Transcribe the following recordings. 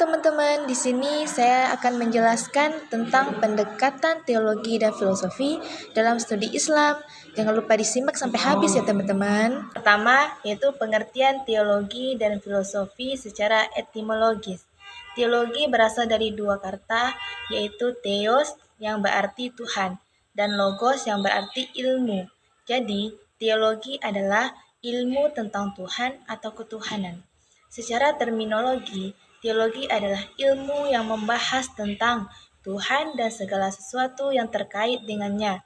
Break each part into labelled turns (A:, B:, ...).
A: teman-teman, di sini saya akan menjelaskan tentang pendekatan teologi dan filosofi dalam studi Islam. Jangan lupa disimak sampai habis ya teman-teman. Pertama, yaitu pengertian teologi dan filosofi secara etimologis. Teologi berasal dari dua kata, yaitu theos yang berarti Tuhan dan logos yang berarti ilmu. Jadi, teologi adalah ilmu tentang Tuhan atau ketuhanan. Secara terminologi, teologi adalah ilmu yang membahas tentang Tuhan dan segala sesuatu yang terkait dengannya.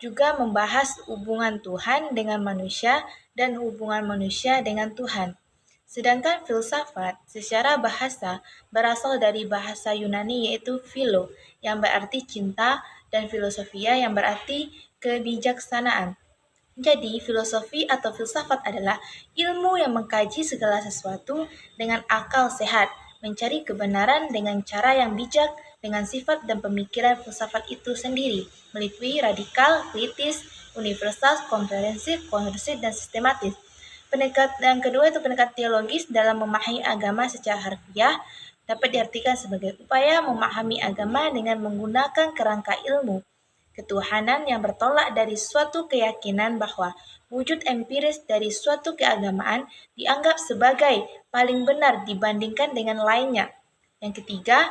A: Juga membahas hubungan Tuhan dengan manusia dan hubungan manusia dengan Tuhan. Sedangkan filsafat secara bahasa berasal dari bahasa Yunani yaitu philo yang berarti cinta dan filosofia yang berarti kebijaksanaan. Jadi, filosofi atau filsafat adalah ilmu yang mengkaji segala sesuatu dengan akal sehat, mencari kebenaran dengan cara yang bijak, dengan sifat dan pemikiran filsafat itu sendiri, meliputi radikal, kritis, universal, komprehensif, konversif, dan sistematis. Pendekatan kedua itu pendekatan teologis dalam memahami agama secara harfiah, dapat diartikan sebagai upaya memahami agama dengan menggunakan kerangka ilmu ketuhanan yang bertolak dari suatu keyakinan bahwa wujud empiris dari suatu keagamaan dianggap sebagai paling benar dibandingkan dengan lainnya. Yang ketiga,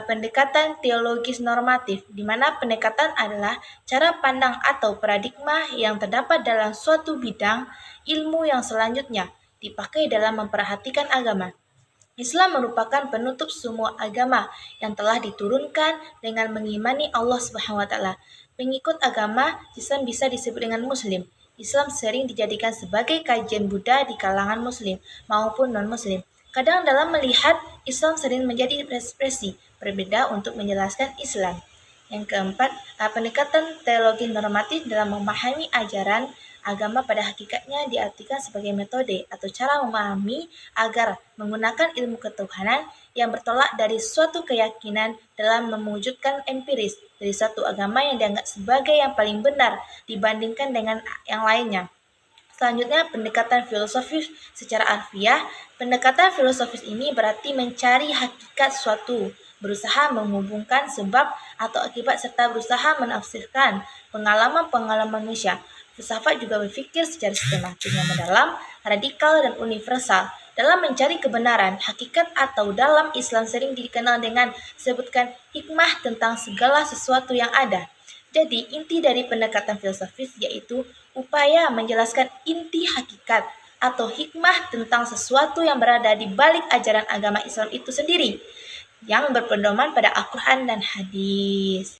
A: pendekatan teologis normatif, di mana pendekatan adalah cara pandang atau paradigma yang terdapat dalam suatu bidang ilmu yang selanjutnya dipakai dalam memperhatikan agama. Islam merupakan penutup semua agama yang telah diturunkan dengan mengimani Allah Subhanahu wa taala. Pengikut agama Islam bisa disebut dengan muslim. Islam sering dijadikan sebagai kajian Buddha di kalangan muslim maupun non-muslim. Kadang dalam melihat Islam sering menjadi ekspresi berbeda untuk menjelaskan Islam. Yang keempat, pendekatan teologi normatif dalam memahami ajaran agama pada hakikatnya diartikan sebagai metode atau cara memahami agar menggunakan ilmu ketuhanan yang bertolak dari suatu keyakinan dalam mewujudkan empiris dari suatu agama yang dianggap sebagai yang paling benar dibandingkan dengan yang lainnya. Selanjutnya, pendekatan filosofis secara alfiah. Pendekatan filosofis ini berarti mencari hakikat suatu, berusaha menghubungkan sebab atau akibat serta berusaha menafsirkan pengalaman-pengalaman manusia. Filsafat juga berpikir secara sistematik yang mendalam, radikal, dan universal dalam mencari kebenaran, hakikat atau dalam Islam sering dikenal dengan sebutkan hikmah tentang segala sesuatu yang ada. Jadi, inti dari pendekatan filosofis yaitu upaya menjelaskan inti hakikat atau hikmah tentang sesuatu yang berada di balik ajaran agama Islam itu sendiri, yang berpedoman pada Al-Quran dan hadis.